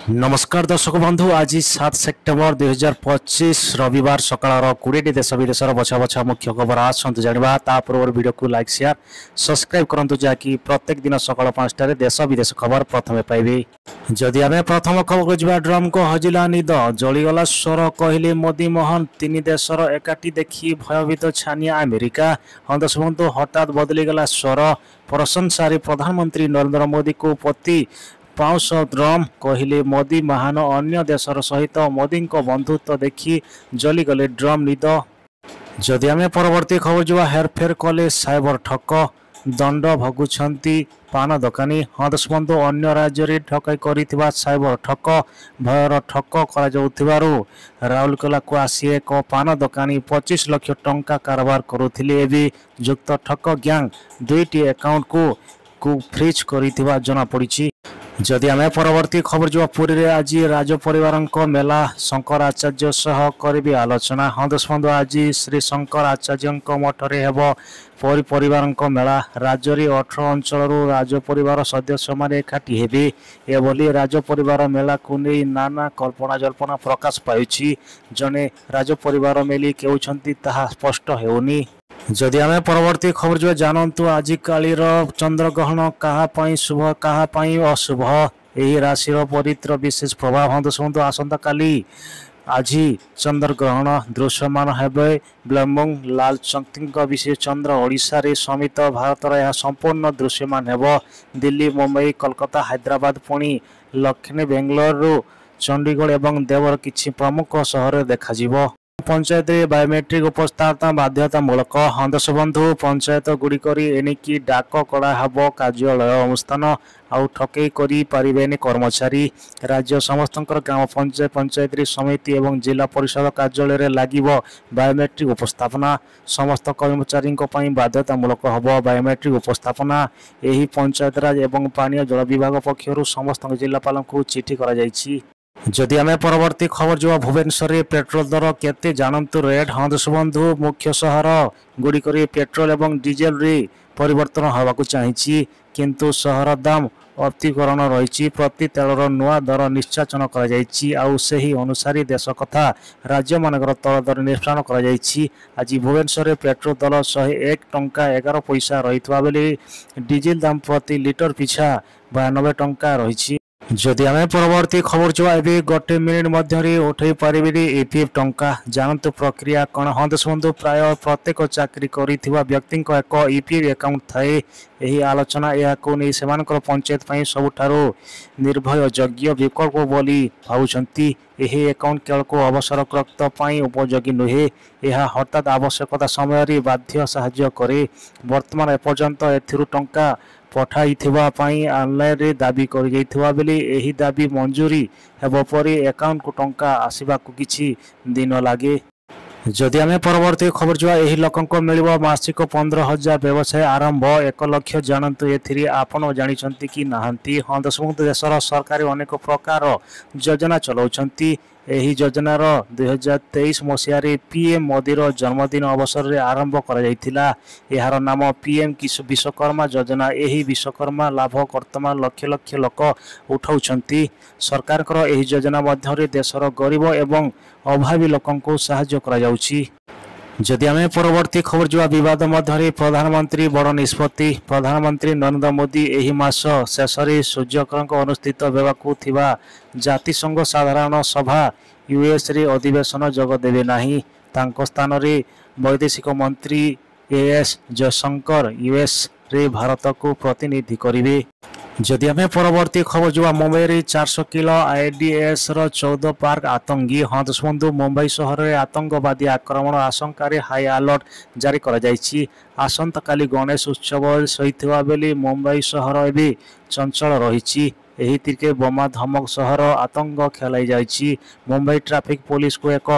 नमस्कार दर्शक बंधु आज 7 सेप्टेम्बर 2025 रविवार सकाळ 20 देश विदेशर बछा बछा मुख्य खबर आसतु जाना ता पूर्व वीडियो को लाइक शेयर सब्सक्राइब करंतु जाकि प्रत्येक दिन सकाळ 5 देश विदेश खबर प्रथमे पाइबे। जदि आमे प्रथम खबर को जिबा ड्रम को हजिला निद जलीगला स्वर कहले मोदी मोहन तीन देशर एकाठी देखि भयभीत छानिया अमेरिका दर्शक बंधु हठात बदलीगला स्वर प्रशंसारी प्रधानमंत्री नरेंद्र मोदी को पति पाउस ड्रम कहले मोदी महान अन्य देशर सहित मोदी बंधुत्व देखि जलीगले ड्रम निद। जदि आमे परवर्ती खबर जुआ हेरफेर कले साइबर ठक दंड भगुछंती पान दोकानी दर्शक बंधु अन्य राज्य ठकाई करिथिबा साइबर ठक भयर ठक करा जाउथिबारु राउरकेला को आसी एक पान दोकानी 25 लाख टंका कारोबार करुथिले एबी जुक्त ठक गैंग दुईटी अकाउंट को फ्रीज करिथिबा जना पड़िछि। जदि आमे परवर्ती खबर जो पुरी रे आज राज परिवार मेला शंकर आचार्य सह करी आलोचना दर्शक बंधु आज श्री शंकर आचार्य मठरे हेब परिवार मेला राज्य 18 अंचल राज परिवार सदस्य माने एकाठी हेबे एभली राज परिवार मेला को नहीं नाना कल्पना जल्पना प्रकाश पाउछि जने राज परिवार मेली केउछंती ताहा स्पष्ट हेउनी। जदि आमे परवर्ती खबर जो जानतु आज कालीर चंद्रग्रहण कहा शुभ कहा अशुभ यही राशि परित्र विशेष प्रभाव दर्शक आसंता काली आज चंद्रग्रहण दृश्यमान हेबे ब्लैमंग लाल शक्ति विशेष चंद्र ओडिशा रे समित भारत यह संपूर्ण दृश्यमान हेब दिल्ली मुंबई कोलकाता हैदराबाद पुणी लखनऊ बेंगलोर चंडीगढ़ एवं देवर किछि प्रमुख सहर देखा पंचायत बायोमेट्रिक उपस्थापना बाध्यतामूलक दर्शक बंधु पंचायत गुड़िक एणिकी डाक कड़ा हब कार्यालय अनुष्ठान आउ ठकई करी पारिबेनि कर्मचारी राज्य समस्त ग्राम पंचायत पंचायत समिति एवं जिला परिषद कार्यालय लागिबो बायोमेट्रिक उपस्थापना समस्त कर्मचारी बाध्यतामूलक हब बायोमेट्रिक उपस्थापना यही पंचायत राज एवं पानीय जल विभाग पक्षर समस्त जिलापाल को चिठी करा जायछि। जदि आमे परवर्ती खबर जो भुवनेश्वर पेट्रोल दर केते जानतु रेट दर्शक बंधु मुख्य सहर गुड़िक पेट्रोल एवं डीजेल रे परिवर्तन होगा चाहिए किंतु सहर दाम अतिकरण रही प्रति तेलर नुआ दर निश्चाचन करी अनुसार देश कथा राज्य मानकर तल दर निष्पादन कर आज भुवनेश्वर पेट्रोल दर 101 टंका 11 पैसा रही बेले डीजेल दाम प्रति लिटर पिछा 92 टंका रही। जदि आमे परवर्ती खबर जो ए गोटे मिनिट मध्य उठे पारे ईपीएफ टंका जानतु प्रक्रिया कौन दर्शक बंधु प्राय प्रत्येक चाकरी करिथिबा व्यक्ति एक ईपीएफ अकाउंट थाए यही आलोचना यह पंचायत सबुठारु निर्भय योग्य विकल्प बोली भावुंती यही अकाउंट केवल अवसरग्रस्त उपयोगी नुहे यह हठात आवश्यकता समय बाध्य साहाय्य करे वर्तमान एपर्यंत एथिरु टंका पठाई ऑनलाइन रे दाबी कर बेले यही दाबी मंजूरी हेब पर अकाउंट को टंका आसवा किछि दिन लगे। जदि आमे परवर्ती खबर जो यही लोकों मिल मासिक 15,000 व्यवसाय आरंभ 1 लाख जानतु एथिरी आपण जानिछंती कि नाहंती दर्शक देशर सरकार अनेक प्रकार योजना चलाउछंती यही योजनार 2023 मसीह पीएम मोदीर जन्मदिन अवसर में आरंभ कर नाम पीएम विश्वकर्मा योजना यही विश्वकर्मा लाभ वर्तमान लक्ष लक्ष लोक उठाउछंती सरकार यही योजना मध्य देशर गरीब एवं अभावी लोकों को साहाय्य करा जाउछि। जदि आमे परवर्ती खबर जो विवाद मध्य प्रधानमंत्री बड़ निष्पत्ति प्रधानमंत्री नरेंद्र मोदी एही मास शेष सूर्यकर अनुष्ठित होगाकू जातिसंघ साधारण सभा यूएस रे अधिवेशन जोग देवे नाही तांको स्थान रे वैदेशिक मंत्री एएस जयशंकर यूएस रे भारत को प्रतिनिधि करिवे। जदि आमे परवर्ती खबर जो मुंबई 400 किलो आईडीएस 14 पार्क आतंकी दर्शक बंधु मुंबई सहर में आतंकवादी आक्रमण आशंका हाई अलर्ट जारी करा जायछि। आसंता काली गणेश उत्सव सहित बेले मुंबई सहर एवं चंचल रही यही तिके बोमा धमक सहर आतंक खेलाई जायछि। मुंबई ट्रैफिक पुलिस को एक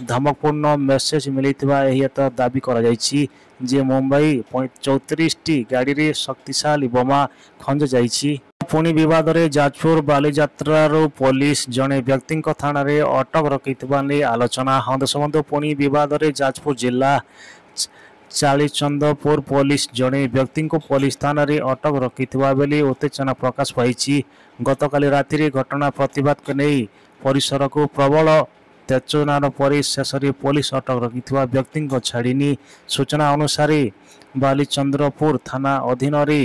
धमकपूर्ण मेसेज मिलता दाबी करा जायछि जे मुंबई 34 गाड़ी रे शक्तिशाली बोमा खंज जायछि। पुणी विवाद रे जाजपुर बालीजात्रार पुलिस जड़े व्यक्ति थाना रे अटक रखिथिबा नै आलोचना दर्शक बंधु पुणी विवाद रे जाजपुर जिला ଚାଳିଚନ୍ଦପୁର ପୋଲିସ ଜଣେ ବ୍ୟକ୍ତିଙ୍କୁ ପୋଲିସ ଥାନାରେ ଅଟକ ରଖିଥିବା ବେଳେ ଉତ୍ତେଜନା ପ୍ରକାଶ ପାଇଛି। ଗତକାଲି ରାତିରେ ଘଟଣା ପ୍ରତିବାଦକୁ ନେଇ ପରିସରକୁ ପ୍ରବଳ ଉତ୍ତେଜନାର ପରେ ଶେଷରେ ପୋଲିସ ଅଟକ ରଖିଥିବା ବ୍ୟକ୍ତିଙ୍କ ଛାଡ଼ିନି। ସୂଚନା ଅନୁସାରେ ବାଲିଚନ୍ଦ୍ରପୁର ଥାନା ଅଧୀନରେ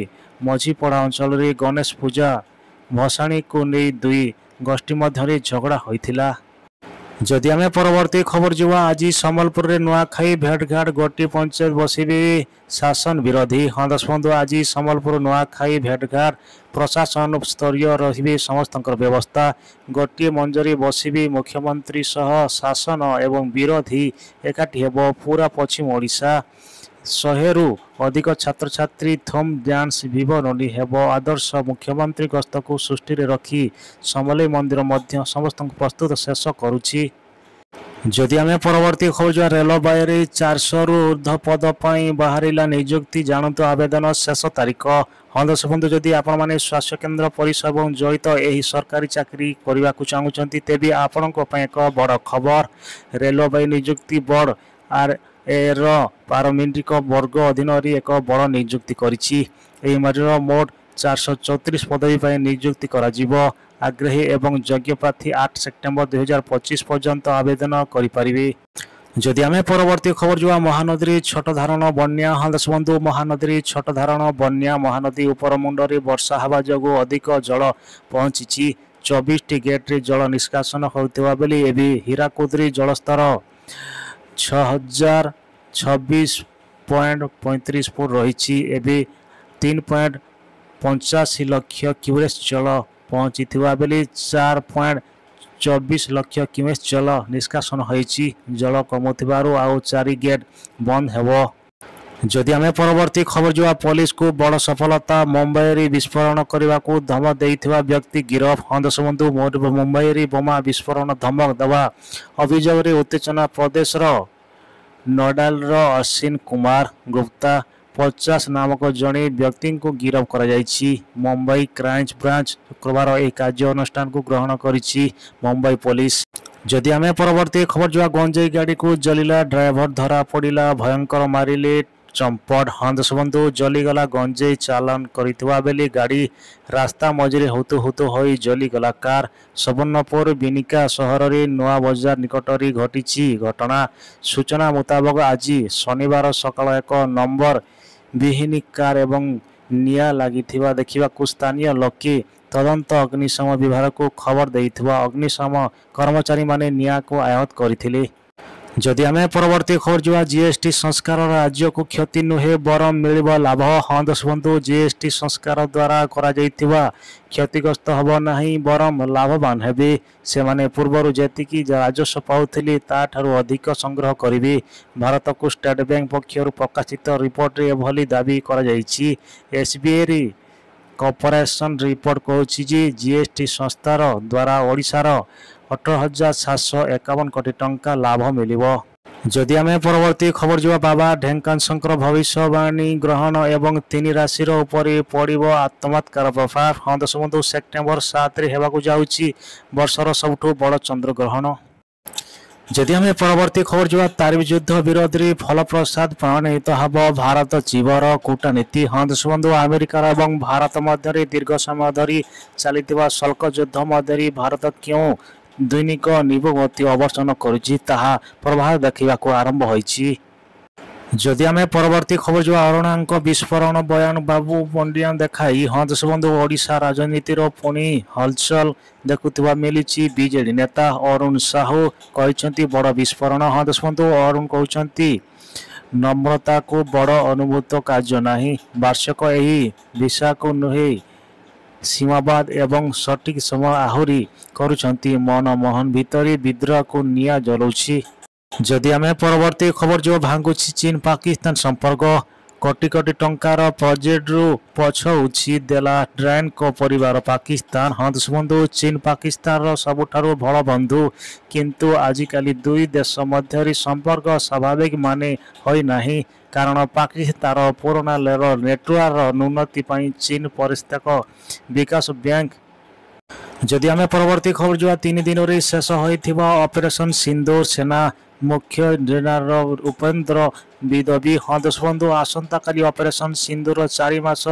ମଝିପଡ଼ା ଅଞ୍ଚଳରେ ଗଣେଶ ପୂଜା ଭସାଣୀକୁ ନେଇ ଦୁଇ ଗୋଷ୍ଠୀ ମଧ୍ୟରେ ଝଗଡ଼ା ହୋଇଥିଲା। ଯଦି ଆମେ ପରବର୍ତ୍ତୀ ଖବର ଯିବା, ଆଜି ସମ୍ବଲପୁରରେ ନୂଆଖାଇ ଭେଟଘାଟ ଗୋଟିଏ ପଞ୍ଚାୟତ ବସିବେ ଶାସନ ବିରୋଧୀ। ଦର୍ଶକ ଆଜି ସମ୍ବଲପୁର ନୂଆଖାଇ ଭେଟଘାଟ ପ୍ରଶାସନ ସ୍ତରୀୟ ରହିବେ ସମସ୍ତଙ୍କର ବ୍ୟବସ୍ଥା। ଗୋଟିଏ ମଞ୍ଚରେ ବସିବେ ମୁଖ୍ୟମନ୍ତ୍ରୀ ସହ ଶାସନ ଏବଂ ବିରୋଧୀ ଏକାଠି ହେବ। ପୁରା ପଶ୍ଚିମ ଓଡ଼ିଶା 100ରୁ ଅଧିକ ଛାତ୍ରଛାତ୍ରୀ ଥୁମ୍ ଡ୍ୟାନ୍ସ ବିବରଣୀ ହେବ। ଆଦର୍ଶ ମୁଖ୍ୟମନ୍ତ୍ରୀ ଗସ୍ତକୁ ଦୃଷ୍ଟିରେ ରଖି ସମଲେଇ ମନ୍ଦିର ମଧ୍ୟ ସମସ୍ତଙ୍କୁ ପ୍ରସ୍ତୁତ ଶେଷ କରୁଛି। ଯଦି ଆମେ ପରବର୍ତ୍ତୀ ଖବର ଯିବା, ରେଳବାଇରେ 400ରୁ ଉର୍ଦ୍ଧ୍ୱ ପଦ ପାଇଁ ବାହାରିଲା ନିଯୁକ୍ତି, ଜାଣନ୍ତୁ ଆବେଦନ ଶେଷ ତାରିଖ। ଦର୍ଶକ ଯଦି ଆପଣମାନେ ସ୍ୱାସ୍ଥ୍ୟକେନ୍ଦ୍ର ପରିସର ଏବଂ ଜଡ଼ିତ ଏହି ସରକାରୀ ଚାକିରି କରିବାକୁ ଚାହୁଁଛନ୍ତି, ତେବେ ଆପଣଙ୍କ ପାଇଁ ଏକ ବଡ଼ ଖବର। ରେଳବାଇ ନିଯୁକ୍ତି ବୋର୍ଡ RAR ପାରମିଟ୍ରିକ ବର୍ଗ ଅଧୀନରେ ଏକ ବଡ଼ ନିଯୁକ୍ତି କରିଛି। ଏହି ମଧ୍ୟର ମୋଟ 434 ପଦବୀ ପାଇଁ ନିଯୁକ୍ତି କରାଯିବ। ଆଗ୍ରହୀ ଏବଂ ଯୋଗ୍ୟ ପ୍ରାର୍ଥୀ 8 ସେପ୍ଟେମ୍ବର 2025 ପର୍ଯ୍ୟନ୍ତ ଆବେଦନ କରିପାରିବେ। ଯଦି ଆମେ ପରବର୍ତ୍ତୀ ଖବର ଯିବା, ମହାନଦୀରେ ଛୋଟ ଧାରଣ ବନ୍ୟା। ଦର୍ଶକ ମହାନଦୀରେ ଛୋଟ ଧାରଣ ବନ୍ୟା। ମହାନଦୀ ଉପରମୁଣ୍ଡରେ ବର୍ଷା ହେବା ଯୋଗୁଁ ଅଧିକ ଜଳ ପହଞ୍ଚିଛି। 24ଟି ଗେଟ୍ରେ ଜଳ ନିଷ୍କାସନ ହେଉଥିବା ବେଳେ ଏବେ ହୀରାକୁଦରେ ଜଳସ୍ତର 6026.35 ଫୁଟ ରହିଛି। ଏବେ 3.85 ଲକ୍ଷ କ୍ୟୁସେକ୍ ଜଳ ପହଞ୍ଚିଥିବା ବେଳେ 4.24 ଲକ୍ଷ କ୍ୟୁସେକ୍ ଜଳ ନିଷ୍କାସନ ହୋଇଛି। ଜଳ କମୁଥିବାରୁ ଆଉ 4 ଗେଟ୍ ବନ୍ଦ ହେବ। ଯଦି ଆମେ ପରବର୍ତ୍ତୀ ଖବର ଯିବା, ପୋଲିସକୁ ବଡ଼ ସଫଳତା। ମୁମ୍ବାଇରେ ବିସ୍ଫୋରଣ କରିବାକୁ ଧମକ ଦେଇଥିବା ବ୍ୟକ୍ତି ଗିରଫ। ଦର୍ଶକ ମୁମ୍ବାଇରେ ବୋମା ବିସ୍ଫୋରଣ ଧମକ ଦେବା ଅଭିଯୋଗରେ ଉତ୍ତର ପ୍ରଦେଶର ନୋଏଡାର ଅଶ୍ୱିନ କୁମାର ଗୁପ୍ତା 50 ନାମକ ଜଣେ ବ୍ୟକ୍ତିଙ୍କୁ ଗିରଫ କରାଯାଇଛି। ମୁମ୍ବାଇ କ୍ରାଇମ୍ ବ୍ରାଞ୍ଚ ଶୁକ୍ରବାର ଏହି କାର୍ଯ୍ୟାନୁଷ୍ଠାନକୁ ଗ୍ରହଣ କରିଛି ମୁମ୍ବାଇ ପୋଲିସ। ଯଦି ଆମେ ପରବର୍ତ୍ତୀ ଖବର ଯିବା, ଗଞ୍ଜେଇ ଗାଡ଼ିକୁ ଜଳିଲା ଡ୍ରାଇଭର ଧରା ପଡ଼ିଲା, ଭୟଙ୍କର ମାରିଲେ ଚମ୍ପଟ। ଦର୍ଶକ ଜଲିଗଲା ଗଞ୍ଜେଇ ଚାଲାଣ କରିଥିବା ବେଳେ ଗାଡ଼ି ରାସ୍ତା ମଝିରେ ହୁତୁ ହୁତୁ ହୋଇ ଜଲିଗଲା କାର୍। ସୁବର୍ଣ୍ଣପୁର ବିନିକା ସହରରେ ନୂଆ ବଜାର ନିକଟରେ ଘଟିଛି ଘଟଣା। ସୂଚନା ମୁତାବକ ଆଜି ଶନିବାର ସକାଳ ଏକ ନମ୍ବର ବିହୀନ କାର୍ ଏବଂ ନିଆଁ ଲାଗିଥିବା ଦେଖିବାକୁ ସ୍ଥାନୀୟ ଲୋକେ ତଦନ୍ତ ଅଗ୍ନିଶମ ବିଭାଗକୁ ଖବର ଦେଇଥିବା ଅଗ୍ନିଶମ କର୍ମଚାରୀମାନେ ନିଆଁକୁ ଆୟତ୍ତ କରିଥିଲେ। ଯଦି ଆମେ ପରବର୍ତ୍ତୀ ଖବର ଯିବା, GST ସଂସ୍କାର ରାଜ୍ୟକୁ କ୍ଷତି ନୁହେଁ ବରଂ ମିଳିବ ଲାଭ। ଦର୍ଶକ GST ସଂସ୍କାର ଦ୍ୱାରା କରାଯାଇଥିବା କ୍ଷତିଗ୍ରସ୍ତ ହେବ ନାହିଁ ବରଂ ଲାଭବାନ ହେବେ। ସେମାନେ ପୂର୍ବରୁ ଯେତିକି ରାଜସ୍ୱ ପାଉଥିଲେ ତାଠାରୁ ଅଧିକ ସଂଗ୍ରହ କରିବେ। ଭାରତକୁ ଷ୍ଟେଟ୍ ବ୍ୟାଙ୍କ ପକ୍ଷରୁ ପ୍ରକାଶିତ ରିପୋର୍ଟରେ ଏଭଳି ଦାବି କରାଯାଇଛି। SBI କର୍ପୋରେସନ ରିପୋର୍ଟ କହୁଛି ଯେ GST ସଂସ୍କାର ଦ୍ୱାରା ଓଡ଼ିଶାର 18,751 କୋଟି ଟଙ୍କା ଲାଭ ମିଳିବ। ଯଦି ଆମେ ପରବର୍ତ୍ତୀ ଖବର ଯିବା, ବାବା ଢେଙ୍କାନାଥଙ୍କର ଭବିଷ୍ୟବାଣୀ ଗ୍ରହଣ ଏବଂ 3 ରାଶିର ଉପରେ ପଡ଼ିବ ଚମତ୍କାର ପ୍ରଭାବ। ଦର୍ଶକ ସେପ୍ଟେମ୍ବର 7ରେ ହେବାକୁ ଯାଉଛି ବର୍ଷର ସବୁଠୁ ବଡ଼ ଚନ୍ଦ୍ରଗ୍ରହଣ। ଯଦି ଆମେ ପରବର୍ତ୍ତୀ ଖବର ଯିବା, ତାରିଫ ଯୁଦ୍ଧ ବିରୋଧରେ ଫଳପ୍ରଦ ପ୍ରମାଣିତ ହେବ ଭାରତ ଚୀନର କୂଟନୀତି। ଦର୍ଶକ ଆମେରିକା ଏବଂ ଭାରତ ମଧ୍ୟରେ ଦୀର୍ଘ ସମୟ ଧରି ଚାଲିଥିବା ଶୁଳ୍କ ଯୁଦ୍ଧ ମଧ୍ୟରେ ଭାରତ କେଉଁ ଦୈନିକ ନିବୃତ୍ତି ଅବସାନ କରୁଛି ତାହା ପ୍ରଭାବ ଦେଖିବାକୁ ଆରମ୍ଭ ହୋଇଛି। ଯଦି ଆମେ ପରବର୍ତ୍ତୀ ଖବର ଯିବା, ଅରୁଣାଙ୍କ ବିସ୍ଫୋରଣ ବୟାନ ବାବୁ ପଣ୍ଡିଆ ଦେଖାଇ। ଦର୍ଶକ ଓଡ଼ିଶା ରାଜନୀତିର ପୁଣି ହଲଚଲ ଦେଖୁଥିବା ମିଳିଛି। ବିଜେଡି ନେତା ଅରୁଣ ସାହୁ କହିଛନ୍ତି ବଡ଼ ବିସ୍ଫୋରଣ। ଦର୍ଶକ ଅରୁଣ କହୁଛନ୍ତି ନମ୍ରତାକୁ ବଡ଼ ଅନୁଭୂତ କାର୍ଯ୍ୟ ନାହିଁ। ବାର୍ଷିକ ଏହି ବିଷୟକୁ ନୁହେଁ ସୀମାବାଦ ଏବଂ ସଠିକ୍ ସମୟ ଆହୁରି କରୁଛନ୍ତି ମନମୋହନ ଭିତରେ ବିଦ୍ରୋହକୁ ନିଆଁ ଜଳାଉଛି। ଯଦି ଆମେ ପରବର୍ତ୍ତୀ ଖବର ଯିବା, ଭାଙ୍ଗୁଛି ଚୀନ ପାକିସ୍ତାନ ସମ୍ପର୍କ। କୋଟି କୋଟି ଟଙ୍କାର ପ୍ରୋଜେକ୍ଟରୁ ପଛଉଛି ଦେଲା ଡ୍ରାଏନ୍ଙ୍କ ପରିବାର ପାକିସ୍ତାନ। ଦର୍ଶକ ଚୀନ ପାକିସ୍ତାନର ସବୁଠାରୁ ଭଲ ବନ୍ଧୁ, କିନ୍ତୁ ଆଜିକାଲି ଦୁଇ ଦେଶ ମଧ୍ୟରେ ସମ୍ପର୍କ ସ୍ୱାଭାବିକ ମାନେ ହୋଇନାହିଁ କାରଣ ପାକିସ୍ତାନ ତାର ପୁରୁଣା ରେଳ ନେଟୱାର୍କର ଉନ୍ନତି ପାଇଁ ଚୀନ ପରିସ୍ଥିତିକ ବିକାଶ ବ୍ୟାଙ୍କ। ଯଦି ଆମେ ପରବର୍ତ୍ତୀ ଖବର ଯିବା, 3 ଦିନରେ ଶେଷ ହୋଇଥିବା ଅପରେସନ ସିନ୍ଦୁର, ସେନା मुख्य जेनेराल उपेन्द्र विदवी। हाँ दर्शक बंधु आसंता काली ऑपरेशन सिंदूर 4 मास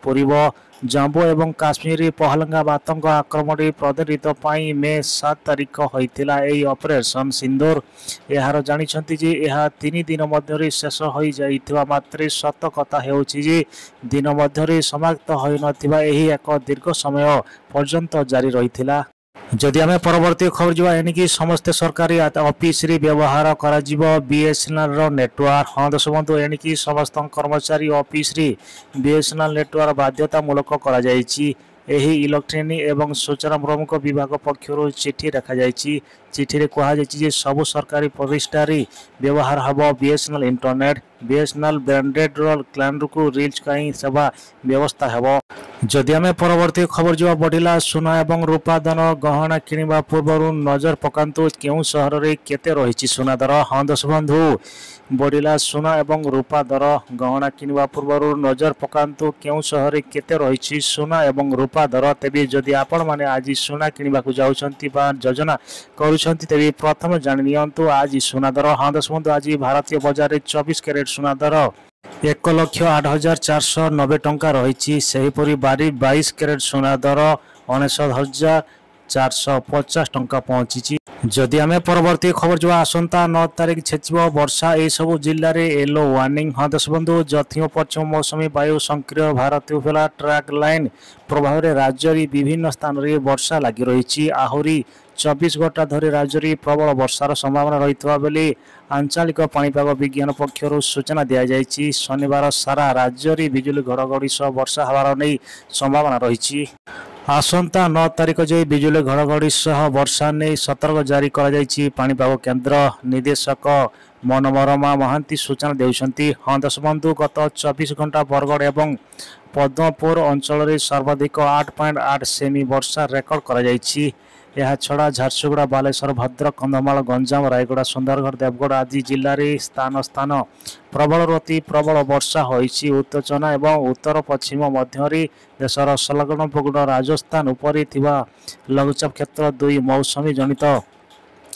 पूर्व जम्मू एवं काश्मीर पहलगाम आतंक आक्रमण प्रदर्शित मे 7 तारिख होता यह ऑपरेशन सिंदूर। यार जानी जे यह 3 दिन मध्य शेष हो जाइथिबा मात्रे सत कथा हेउछि जे दिन मध्य समाप्त होई नथिबा एही एक दीर्घ समय पर्यंत जारी रहिथिला। जदि आम परवर्ती खबर जा एनिकी समस्त सरकारी ऑफिस रे व्यवहार करा जिवो बीएसएनएल रो नेटवर्क। हाँ दर्शक बंधु एनिकी समस्त कर्मचारी ऑफिस रे बीएसएनएल नेटवर्क बाध्यतामूलक करा जायछि। एही इलेक्ट्रॉनिक एवं सूचना प्रमुख विभाग पक्षर चिठी रखा जायछि। चिठी रे कहा जायछि जे सब सरकारी प्रतिष्ठान रे व्यवहार हबो बीएसएनएल इंटरनेट। बीएसएनएल ब्रांडेड रो क्लाइंट को रिच काई सेवा व्यवस्था हबो। जदि आम परवर्ती खबर जो बढ़िला सुना एवं रूपा दान गहना किणवा पूर्व नजर पकांतु केउ सहर रे केते रहिछि सुना दर। हाँ दर्शक बंधु बढ़िला सुना एवं रूपा दर गहना किणवा पूर्व नजर पकांतु केउ सहर रे केते रहिछि सुना एवं रूपा दर। तेबे जदि आपण माने आज सुना किणवा को जाउछंती बा योजना करूछंती तेबे प्रथम जानि नियंतु आज सुना दर। हाँ दर्शक बंधु आज भारतीय बाजार रे 24 कैरेट सुना दर 1,08,490 टंका रही। सेहीपरि 22 कैरेट सुना दर 19,450 टंका पहुंची। जदि आम परवर्ती खबर जो आसंता 9 तारिख छेचिब वर्षा ए सबु जिल्ला रे येलो वार्निंग। हाँ दर्शक बंधु दक्षिण पश्चिम मौसमी वायु सक्रिय भारतीय उपकूल ट्रैक लाइन प्रभाव में राज्य विभिन्न स्थान में वर्षा लगी रही। आहरी 24 घंटा धरी राज्य में प्रबल वर्षार संभावना रही बेले आंचलिक पाणीपाग विज्ञान पक्षर सूचना दी जाएगी। शनिवार सारा राज्य में बिजुली घड़घड़ी सह वर्षा हवार नहीं संभावना रही। आसंता 9 तारिख जो बिजुली घड़घड़ी सह वर्षा नहीं सतर्क जारी पाणीपाग केन्द्र निर्देशक मनोरमा महांती सूचना देउछंती। हाँ दर्शक बंधु गत 24 घंटा बरगड़ एवं पद्मपुर अंचल में सर्वाधिक 8.8 सेमी वर्षा रेकर्ड करा जायछि। यह छड़ा झारसुगुड़ा बालेश्वर भद्रक कंधमाल गंजाम रायगड़ा सुंदरगढ़ देवगढ़ आदि जिले में स्थान स्थान प्रबल अति प्रबल वर्षा होइछि। उत्तोचना एवं उत्तर पश्चिम मध्य देशर संलग्न उपकूल राजस्थान उपरि थिबा लघुचाप क्षेत्र 2 मौसमी जनित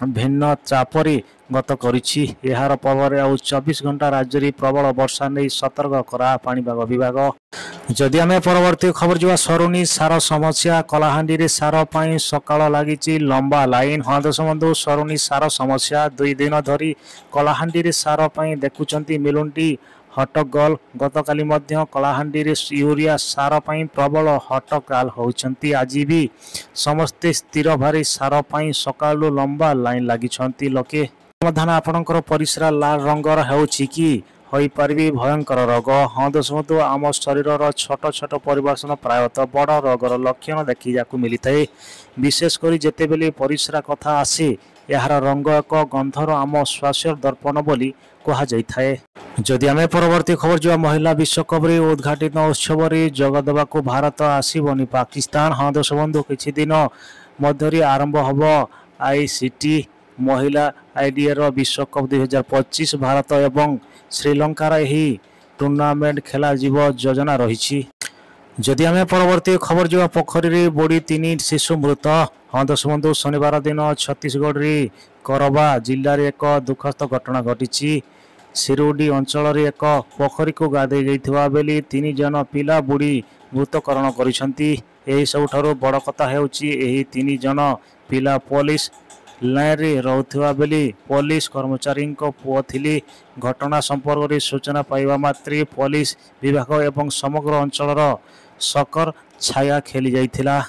भिन्न चापरी गत करिछि। यार प्रभाव आउ 24 घंटा राज्य में प्रबल वर्षा नहीं सतर्क करा पाणीपाग विभाग। जदि आम परवर्ती खबर जो सरुनी सार समस्या कलाहांडी सार पाई सकाळ लगी लंबा लाइन। हाँ दर्शक बंधु सरुनी सार समस्या 2 दिन धरी कलाहांडी सार पाई देखुचंती मिलुंटी हटगोल। गतकाली मध्य कलाहांडी यूरिया सार पाई प्रबल हटकाल होउछंती। आज भी समस्ते स्थिर भारी सार पाई सकाळु लंबा लाइन लगी लोके। समाधान आपणकर परिस्रा लाल रंगर होउछि कि होई पारबी भयंकर रोग। हाँ दर्शक बंधु आम शरीर छोट छोट परिवर्तन प्रायतः बड़ रोगर लक्षण देखी जाकु मिली थाए। विशेषकर जेतेबेले परिस्रा कथा आसे यार रंग एक गंधर आम स्वास्थ्य दर्पण बोली कहा जाए। जदि आम परवर्ती खबर जो महिला विश्वकप उद्घाटित उत्सव में जोग देवाक भारत आसबनी पाकिस्तान। हाँ दर्शक बंधु किछि दिन मध्य आरंभ हम आईसीटी महिला आईडीएर विश्वकप 2025 भारत एवं श्रीलंकार यही टूर्नामेंट खेला जीव योजना रही। जदि आम परवर्ती खबर जो पोखरी बुड़ी 3 शिशु मृत। हाँ दर्शक बंधु शनिवार दिन छत्तीसगढ़ करबा जिले में एक दुखद घटना घटी। सिरुडी अंचल एक पोखरी को गाधे जाइथिबा बेली 3 जन पिला बुड़ी मृतकरण करिसंती। एही सबुठारु बड़ कथा हेउची एही 3 जन पिला पुलिस लाइन रे रहउथिबा बेली पुलिस कर्मचारी पुओ थिली। घटना संपर्क में सूचना पाइबा मात्रे पुलिस विभाग एवं समग्र अंचल सकर छाया खेली जाइथिला।